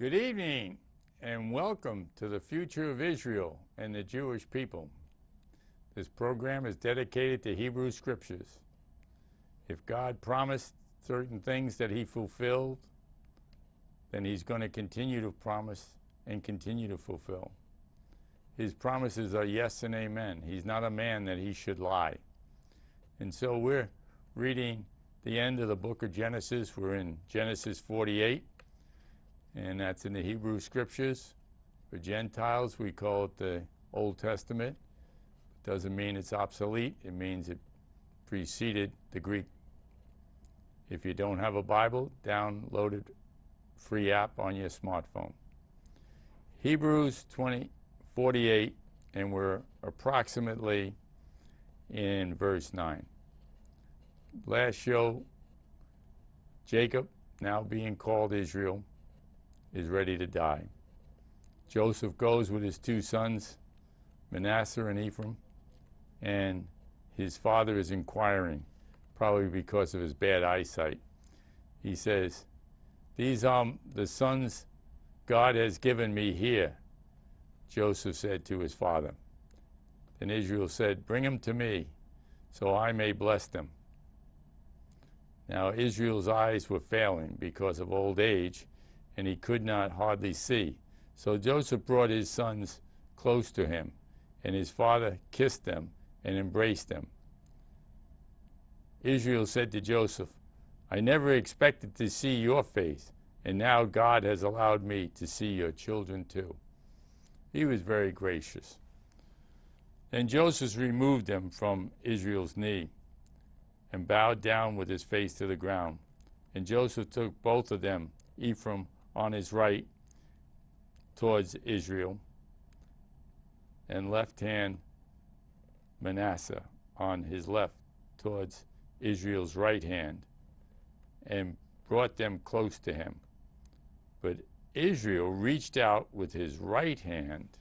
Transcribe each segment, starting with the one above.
Good evening and welcome to the future of Israel and the Jewish people. This program is dedicated to Hebrew Scriptures. If God promised certain things that He fulfilled, then He's going to continue to promise and continue to fulfill. His promises are yes and amen. He's not a man that He should lie. And so we're reading the end of the book of Genesis. We're in Genesis 48. And that's in the Hebrew Scriptures. For Gentiles, we call it the Old Testament. It doesn't mean it's obsolete. It means it preceded the Greek. If you don't have a Bible, download a free app on your smartphone. Hebrews 48, and we're approximately in verse 9. Last show, Jacob, now being called Israel, is ready to die. Joseph goes with his two sons, Manasseh and Ephraim, and his father is inquiring, probably because of his bad eyesight. He says, "These are the sons God has given me here," Joseph said to his father. Then Israel said, "Bring them to me, so I may bless them." Now Israel's eyes were failing because of old age, and he could not hardly see. So Joseph brought his sons close to him, and his father kissed them and embraced them. Israel said to Joseph, "I never expected to see your face, and now God has allowed me to see your children too." He was very gracious. Then Joseph removed them from Israel's knee and bowed down with his face to the ground. And Joseph took both of them, Ephraim on his right towards Israel, and left hand Manasseh on his left towards Israel's right hand, and brought them close to him. But Israel reached out with his right hand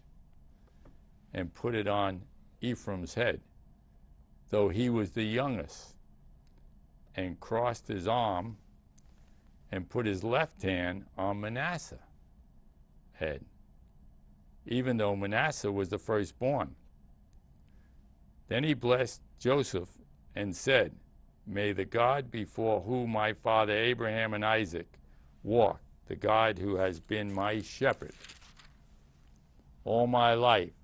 and put it on Ephraim's head, though he was the youngest, and crossed his arm and put his left hand on Manasseh's head, even though Manasseh was the firstborn. Then he blessed Joseph and said, "May the God before whom my father Abraham and Isaac walked, the God who has been my shepherd all my life,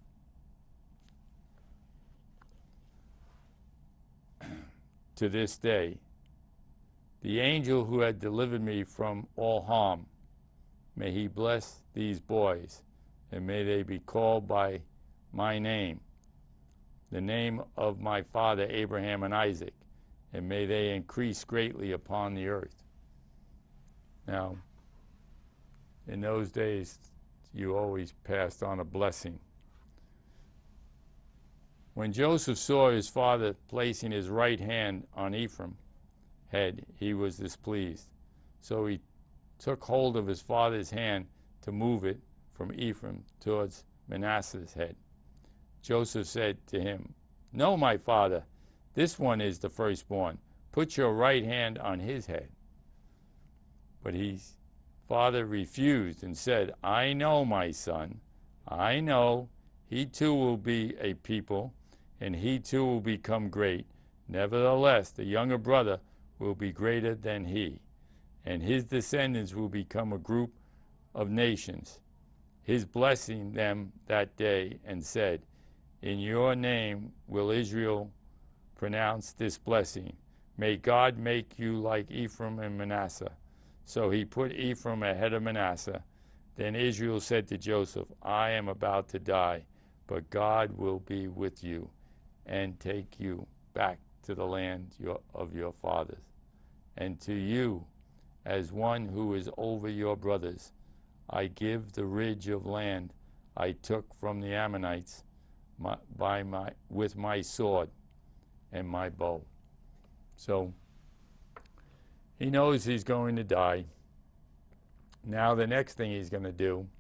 to this day, the angel who had delivered me from all harm, may he bless these boys, and may they be called by my name, the name of my father Abraham and Isaac, and may they increase greatly upon the earth." Now, in those days, you always passed on a blessing. When Joseph saw his father placing his right hand on Ephraim's head, he was displeased. So he took hold of his father's hand to move it from Ephraim towards Manasseh's head. Joseph said to him, "No, my father, this one is the firstborn. Put your right hand on his head." But his father refused and said, "I know, my son. I know. He too will be a people, and he too will become great. Nevertheless, the younger brother will be greater than he, and his descendants will become a group of nations." His blessing them that day and said, "In your name will Israel pronounce this blessing. May God make you like Ephraim and Manasseh." So he put Ephraim ahead of Manasseh. Then Israel said to Joseph, "I am about to die, but God will be with you and take you back to the land of your fathers, and to you, as one who is over your brothers, I give the ridge of land I took from the Ammonites with my sword and my bow." So he knows he's going to die. Now the next thing he's going to do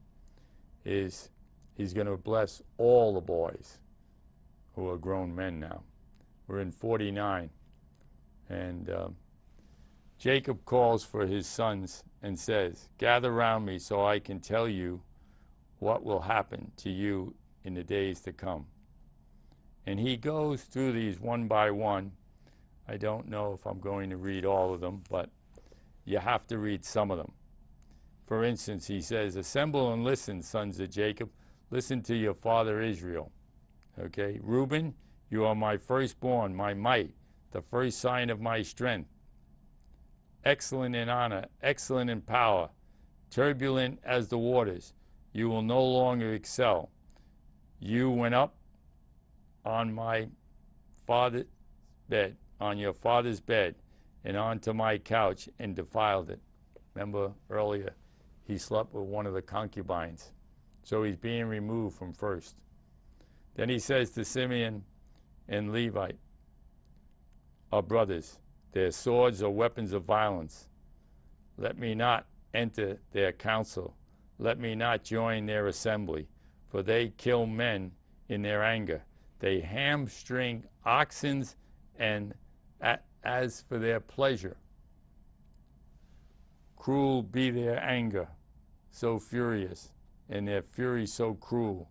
is he's going to bless all the boys who are grown men now. We're in 49. And Jacob calls for his sons and says, "Gather round me so I can tell you what will happen to you in the days to come." And he goes through these one by one. I don't know if I'm going to read all of them, but you have to read some of them. For instance, he says, "Assemble and listen, sons of Jacob. Listen to your father Israel." Okay, Reuben, you are my firstborn, my might, the first sign of my strength. Excellent in honor, excellent in power, turbulent as the waters. You will no longer excel. You went up on my father's bed, on your father's bed, and onto my couch and defiled it. Remember earlier, he slept with one of the concubines. So he's being removed from first. Then he says to Simeon and Levi are brothers. Their swords are weapons of violence. Let me not enter their council. Let me not join their assembly. For they kill men in their anger. They hamstring oxen, and as for their pleasure, cruel be their anger, so furious, and their fury so cruel.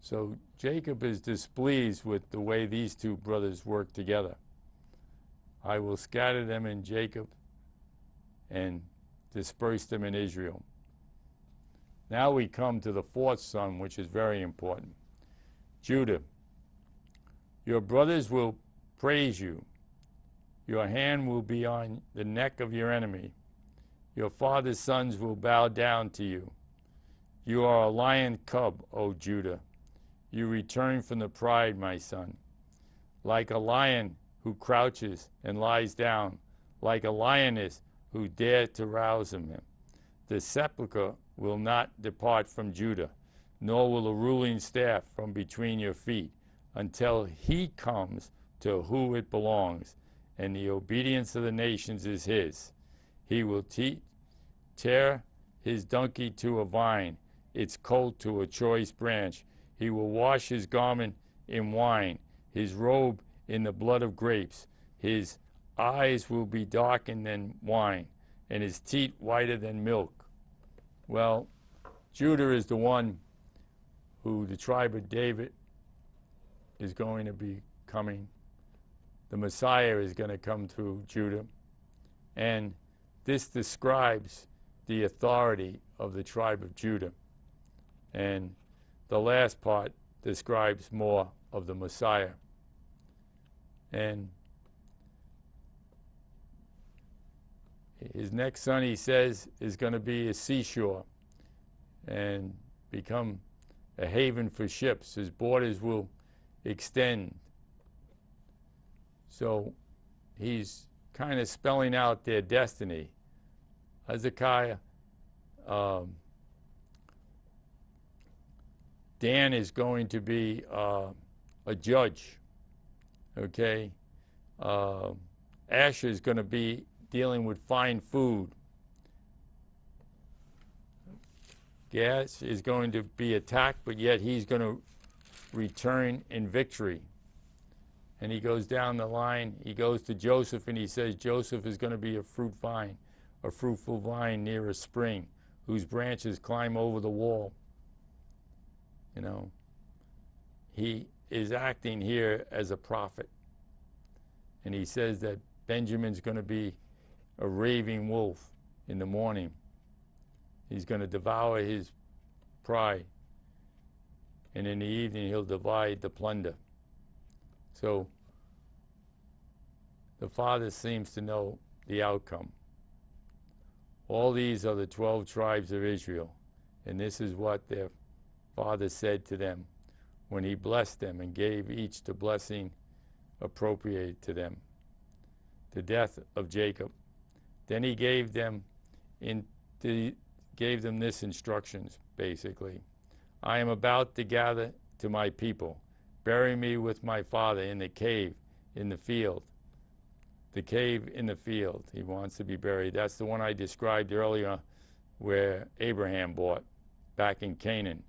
So Jacob is displeased with the way these two brothers work together. I will scatter them in Jacob and disperse them in Israel. Now we come to the fourth son, which is very important. Judah, your brothers will praise you. Your hand will be on the neck of your enemy. Your father's sons will bow down to you. You are a lion cub, O Judah. You return from the pride, my son. Like a lion who crouches and lies down, like a lioness who dared to rouse him. The sepulchre will not depart from Judah, nor will a ruling staff from between your feet, until he comes to who it belongs, and the obedience of the nations is his. He will tear his donkey to a vine, its colt to a choice branch. He will wash his garment in wine, his robe in the blood of grapes. His eyes will be darkened than wine, and his teeth whiter than milk. Well, Judah is the one who the tribe of David is going to be coming. The Messiah is going to come through Judah. And this describes the authority of the tribe of Judah. And the last part describes more of the Messiah. And his next son, he says, is going to be a seashore and become a haven for ships. His borders will extend. So he's kind of spelling out their destiny. Hezekiah, Dan is going to be a judge, okay? Asher is going to be dealing with fine food. Gad is going to be attacked, but yet he's going to return in victory. And he goes down the line. He goes to Joseph, and he says Joseph is going to be a fruit vine, a fruitful vine near a spring, whose branches climb over the wall. You know, he is acting here as a prophet. And he says that Benjamin's going to be a raving wolf in the morning. He's going to devour his pride. And in the evening, he'll divide the plunder. So the Father seems to know the outcome. All these are the 12 tribes of Israel. And this is what their Father said to them when he blessed them and gave each the blessing appropriated to them. The death of Jacob. Then he gave them this instructions, basically. I am about to gather to my people. Bury me with my father in the cave in the field. The cave in the field. He wants to be buried. That's the one I described earlier where Abraham bought back in Canaan,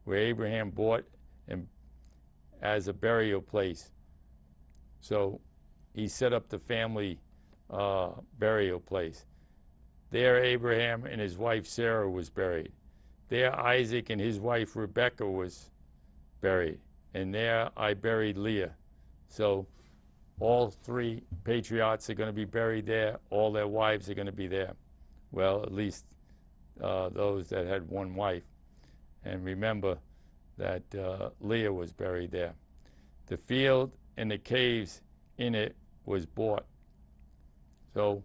where Abraham bought and as a burial place. So he set up the family burial place. There Abraham and his wife Sarah was buried. There Isaac and his wife Rebekah was buried. And there I buried Leah. So all three patriarchs are going to be buried there. All their wives are going to be there. Well, at least those that had one wife. And remember that Leah was buried there. The field and the caves in it was bought. So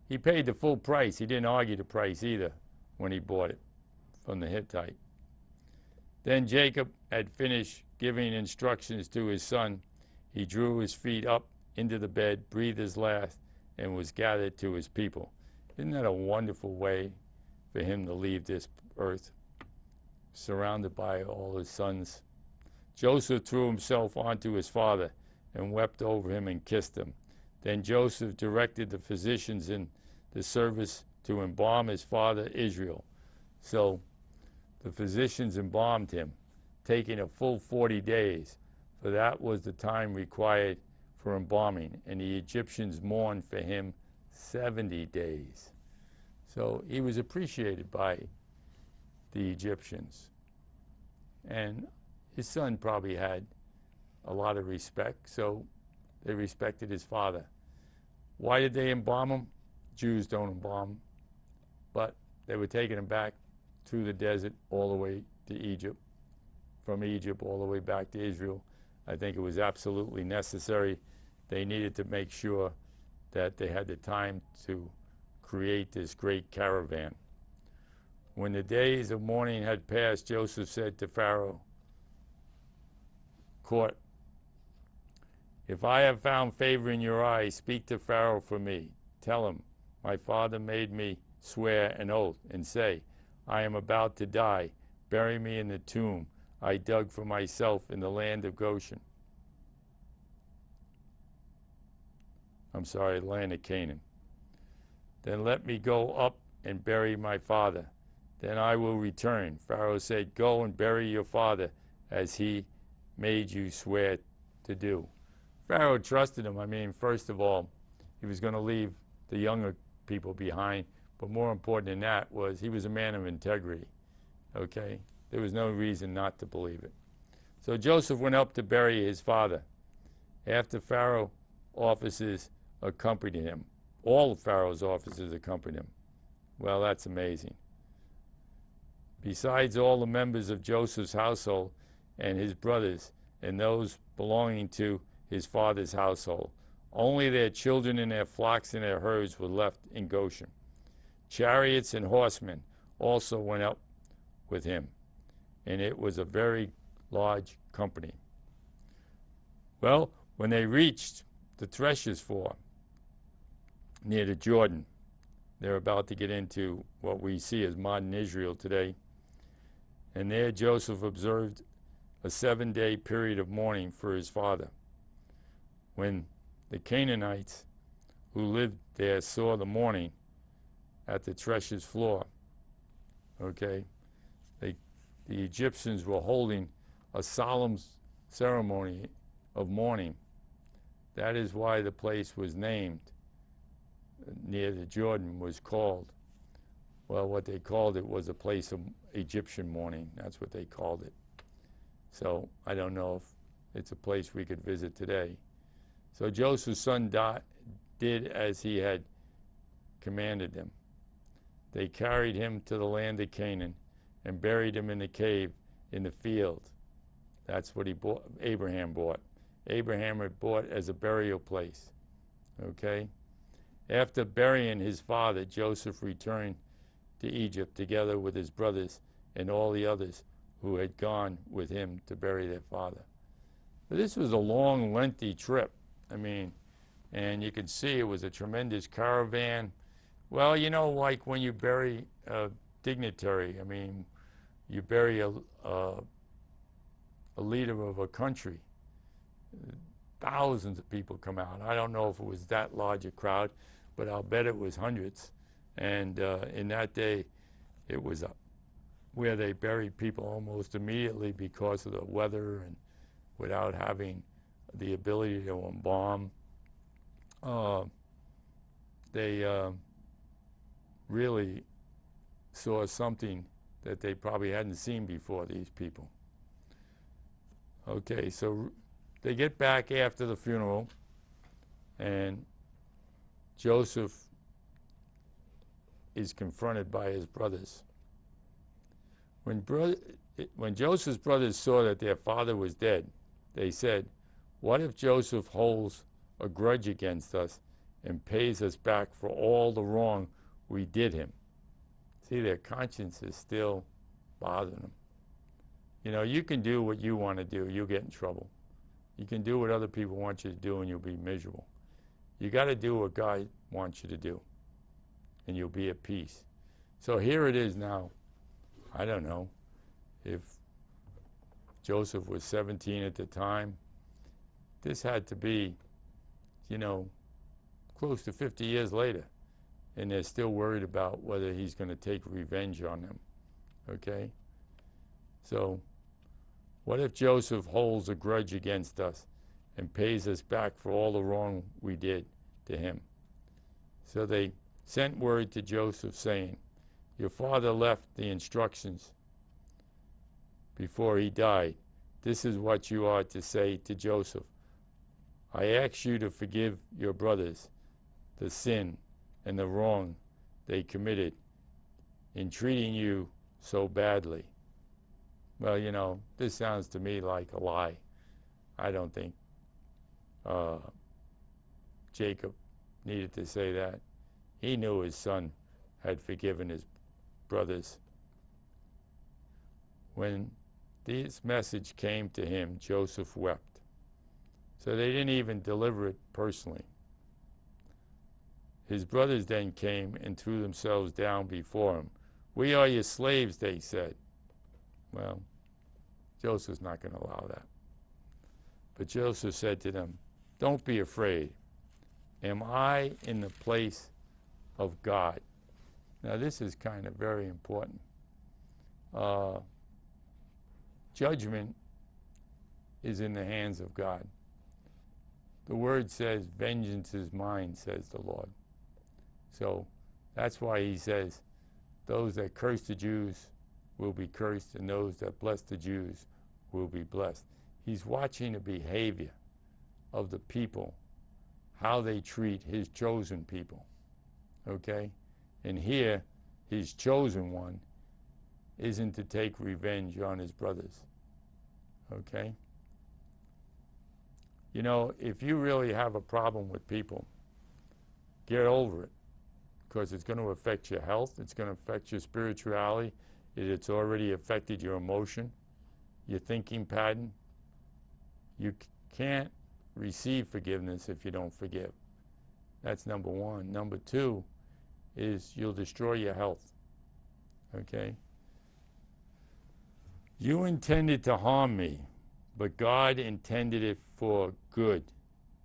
he paid the full price. He didn't argue the price either when he bought it from the Hittite. Then Jacob had finished giving instructions to his son. He drew his feet up into the bed, breathed his last, and was gathered to his people. Isn't that a wonderful way for him to leave this earth, surrounded by all his sons? Joseph threw himself onto his father and wept over him and kissed him. Then Joseph directed the physicians in the service to embalm his father Israel. So the physicians embalmed him, taking a full 40 days, for that was the time required for embalming, and the Egyptians mourned for him 70 days. So he was appreciated by the Egyptians. And his son probably had a lot of respect, so they respected his father. Why did they embalm him? Jews don't embalm, but they were taking him back through the desert all the way to Egypt, from Egypt all the way back to Israel. I think it was absolutely necessary. They needed to make sure that they had the time to create this great caravan. When the days of mourning had passed, Joseph said to Pharaoh, Court, if I have found favor in your eyes, speak to Pharaoh for me. Tell him, my father made me swear an oath and say, I am about to die. Bury me in the tomb I dug for myself in the land of Goshen. Land of Canaan. Then let me go up and bury my father. Then I will return. Pharaoh said, go and bury your father as he made you swear to do. Pharaoh trusted him. I mean, first of all, he was going to leave the younger people behind, but more important than that was he was a man of integrity, okay? There was no reason not to believe it. So Joseph went up to bury his father. After Pharaoh officers accompanied him, all of Pharaoh's officers accompanied him. Well, that's amazing. Besides all the members of Joseph's household and his brothers and those belonging to his father's household, only their children and their flocks and their herds were left in Goshen. Chariots and horsemen also went up with him, and it was a very large company. Well, when they reached the threshers' floor near the Jordan, they're about to get into what we see as modern Israel today, and there Joseph observed a 7-day period of mourning for his father. When the Canaanites who lived there saw the mourning at the threshers' floor, okay, the Egyptians were holding a solemn ceremony of mourning. That is why the place was named near the Jordan was called, well, what they called it was a place of Egyptian mourning. That's what they called it. So I don't know if it's a place we could visit today. So Joseph's son did as he had commanded them. They carried him to the land of Canaan and buried him in the cave in the field. That's what Abraham bought. Abraham had bought as a burial place. Okay? After burying his father, Joseph returned to Egypt together with his brothers and all the others who had gone with him to bury their father. But this was a long, lengthy trip. I mean, and you can see it was a tremendous caravan. Well, you know, like when you bury a dignitary, I mean, you bury a leader of a country. Thousands of people come out. I don't know if it was that large a crowd, but I'll bet it was hundreds. And in that day, it was where they buried people almost immediately because of the weather and without having the ability to embalm. they really saw something that they probably hadn't seen before, these people. Okay, so they get back after the funeral, and Joseph is confronted by his brothers. When Joseph's brothers saw that their father was dead, they said, "What if Joseph holds a grudge against us and pays us back for all the wrong we did him?" See, their conscience is still bothering them. You know, you can do what you want to do, you'll get in trouble. You can do what other people want you to do, and you'll be miserable. You got to do what God wants you to do, and you'll be at peace. So here it is now. I don't know if Joseph was 17 at the time. This had to be, you know, close to 50 years later, and they're still worried about whether he's going to take revenge on them. Okay? So, what if Joseph holds a grudge against us and pays us back for all the wrong we did to him? So they sent word to Joseph saying, "Your father left the instructions before he died. This is what you are to say to Joseph. I ask you to forgive your brothers the sin and the wrong they committed in treating you so badly." Well, you know, this sounds to me like a lie. I don't think Jacob needed to say that. He knew his son had forgiven his brothers. When this message came to him, Joseph wept. So they didn't even deliver it personally. His brothers then came and threw themselves down before him. "We are your slaves," they said. Well, Joseph's not going to allow that. But Joseph said to them, "Don't be afraid. Am I in the place of God?" Now this is kind of very important. Judgment is in the hands of God. The word says, "Vengeance is mine," says the Lord. So that's why he says, those that curse the Jews will be cursed, and those that bless the Jews will be blessed. He's watching the behavior of the people, how they treat his chosen people. Okay? And here, his chosen one isn't to take revenge on his brothers. Okay? You know, if you really have a problem with people, get over it, because it's going to affect your health, it's going to affect your spirituality, it's already affected your emotion, your thinking pattern. You can't receive forgiveness if you don't forgive. That's number one. Number two is you'll destroy your health. Okay? You intended to harm me, but God intended it for good,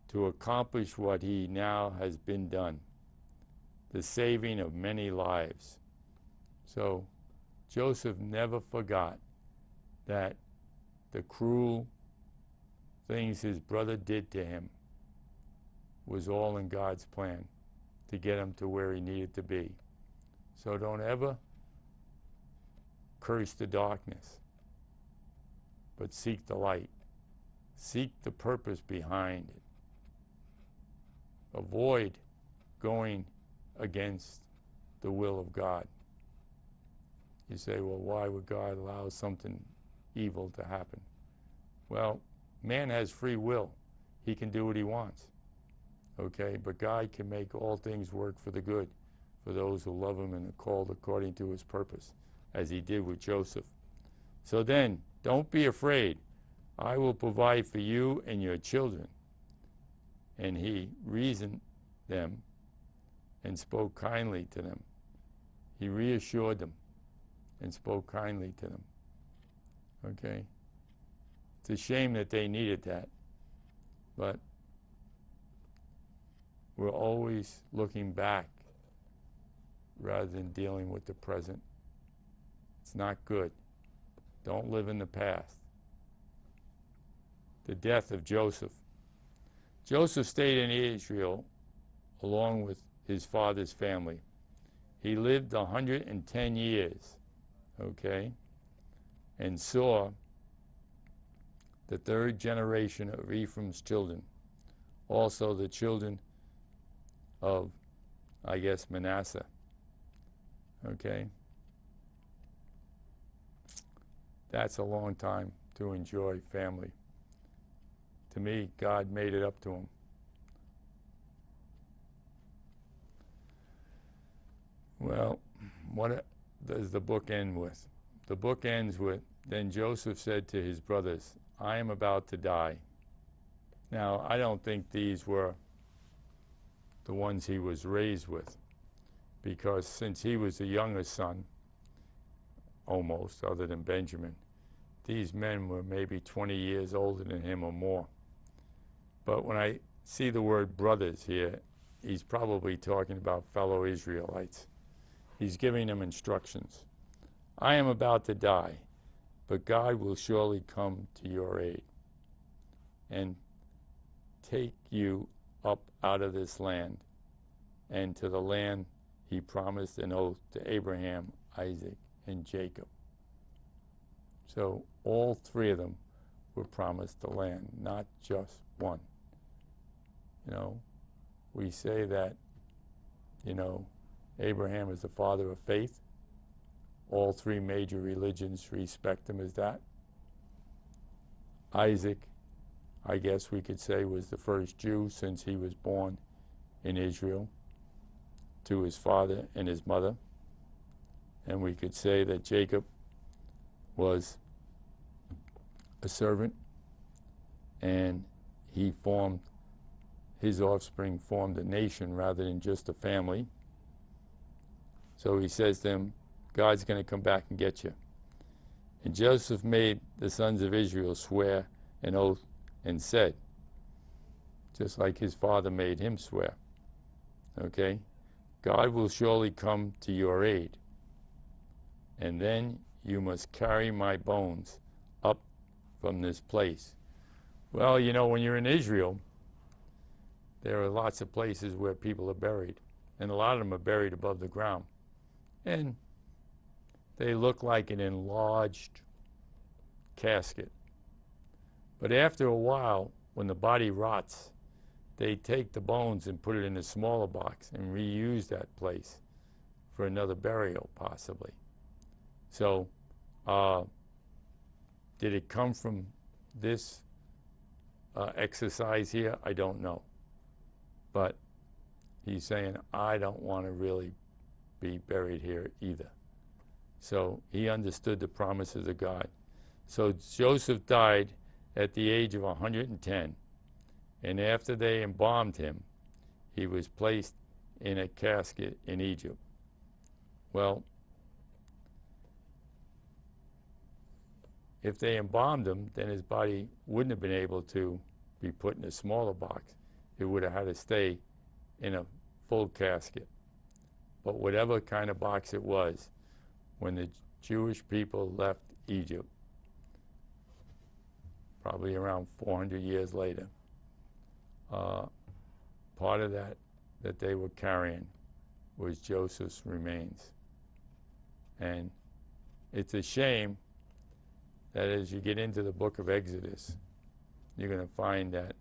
to accomplish what he now has been done, the saving of many lives. So Joseph never forgot that the cruel things his brother did to him was all in God's plan to get him to where he needed to be. So don't ever curse the darkness, but seek the light. Seek the purpose behind it. Avoid going against the will of God. You say, well, why would God allow something evil to happen? Well, man has free will. He can do what he wants. Okay? But God can make all things work for the good for those who love him and are called according to his purpose, as he did with Joseph. So then, don't be afraid. I will provide for you and your children. And he reasoned them and spoke kindly to them. He reassured them and spoke kindly to them. Okay? It's a shame that they needed that. But we're always looking back rather than dealing with the present. It's not good. Don't live in the past. The death of Joseph. Joseph stayed in Israel along with his father's family. He lived 110 years, okay, and saw the third generation of Ephraim's children, also the children of, I guess, Manasseh, okay. That's a long time to enjoy family. To me, God made it up to him. Well, what does the book end with? The book ends with, then Joseph said to his brothers, I am about to die. Now, I don't think these were the ones he was raised with, because since he was the youngest son, almost, other than Benjamin, these men were maybe 20 years older than him or more. But when I see the word brothers here, he's probably talking about fellow Israelites. He's giving them instructions. I am about to die, but God will surely come to your aid and take you up out of this land and to the land he promised an oath to Abraham, Isaac, and Jacob. So all three of them were promised the land, not just one. You know, we say that, you know, Abraham is the father of faith. All three major religions respect him as that. Isaac, I guess we could say, was the first Jew since he was born in Israel to his father and his mother. And we could say that Jacob was a servant, and he formed, his offspring formed a nation rather than just a family. So he says to them, God's going to come back and get you. And Joseph made the sons of Israel swear an oath and said, just like his father made him swear, okay, God will surely come to your aid, and then you must carry my bones up from this place. Well, you know, when you're in Israel, there are lots of places where people are buried, and a lot of them are buried above the ground. And they look like an enlarged casket. But after a while, when the body rots, they take the bones and put it in a smaller box and reuse that place for another burial, possibly. So, did it come from this exercise here? I don't know. But he's saying, I don't want to really be buried here either. So he understood the promises of God. So Joseph died at the age of 110. And after they embalmed him, he was placed in a casket in Egypt. Well, if they embalmed him, then his body wouldn't have been able to be put in a smaller box. It would have had to stay in a full casket. But whatever kind of box it was, when the Jewish people left Egypt, probably around 400 years later, part of that they were carrying was Joseph's remains. And it's a shame that as you get into the book of Exodus, you're going to find that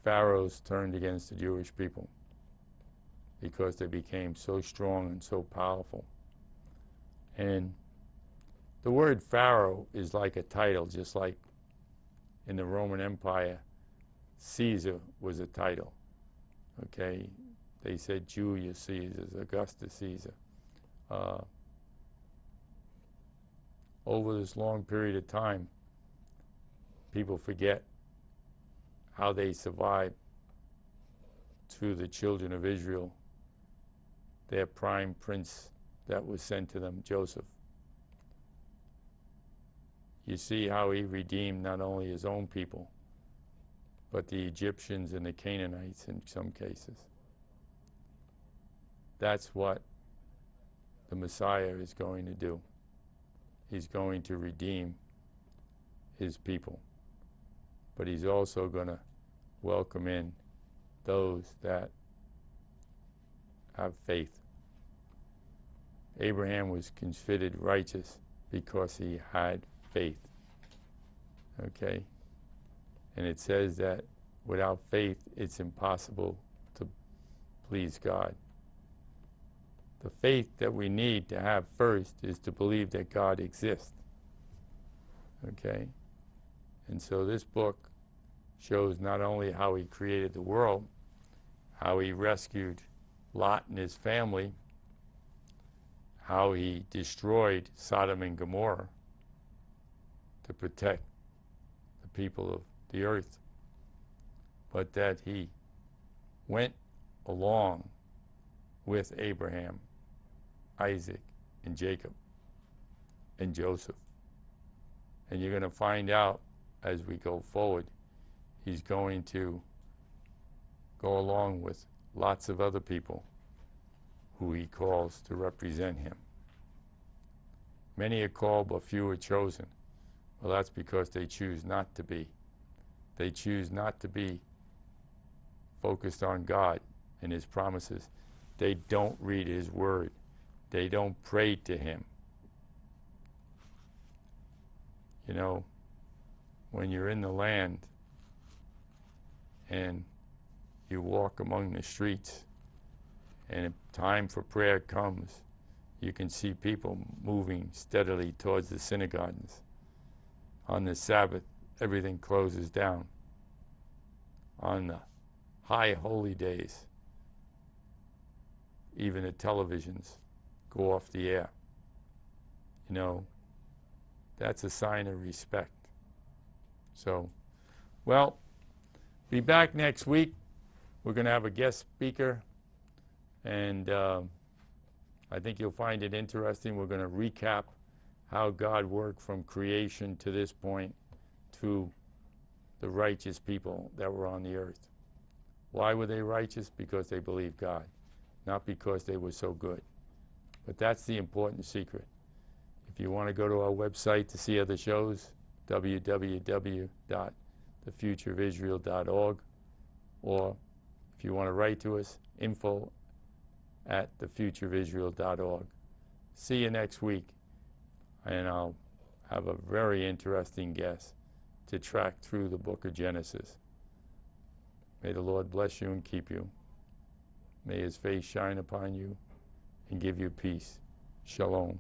Pharaohs turned against the Jewish people because they became so strong and so powerful. And the word Pharaoh is like a title, just like in the Roman Empire, Caesar was a title. Okay, they said Julius Caesar, Augustus Caesar. Over this long period of time, people forget how they survived to the children of Israel, their prime prince that was sent to them, Joseph. You see how he redeemed not only his own people, but the Egyptians and the Canaanites in some cases. That's what the Messiah is going to do. He's going to redeem his people. But he's also going to welcome in those that have faith. Abraham was considered righteous because he had faith. Okay? And it says that without faith, it's impossible to please God. The faith that we need to have first is to believe that God exists. Okay? And so this book shows not only how he created the world, how he rescued Lot and his family, how he destroyed Sodom and Gomorrah to protect the people of the earth, but that he went along with Abraham, Isaac, and Jacob, and Joseph. And you're going to find out as we go forward, he's going to go along with lots of other people who he calls to represent him. Many are called, but few are chosen. Well, that's because they choose not to be. They choose not to be focused on God and his promises. They don't read his word. They don't pray to him. You know, when you're in the land and you walk among the streets and time for prayer comes, you can see people moving steadily towards the synagogues. On the Sabbath, everything closes down. On the high holy days, even the televisions go off the air. You know, that's a sign of respect. So, well, be back next week. We're going to have a guest speaker, and I think you'll find it interesting. We're going to recap how God worked from creation to this point to the righteous people that were on the earth. Why were they righteous? Because they believed God, not because they were so good. But that's the important secret. If you want to go to our website to see other shows, www.thefutureofisrael.org, or if you want to write to us, info@thefutureofisrael.org. See you next week, and I'll have a very interesting guest to track through the book of Genesis. May the Lord bless you and keep you. May his face shine upon you and give you peace. Shalom.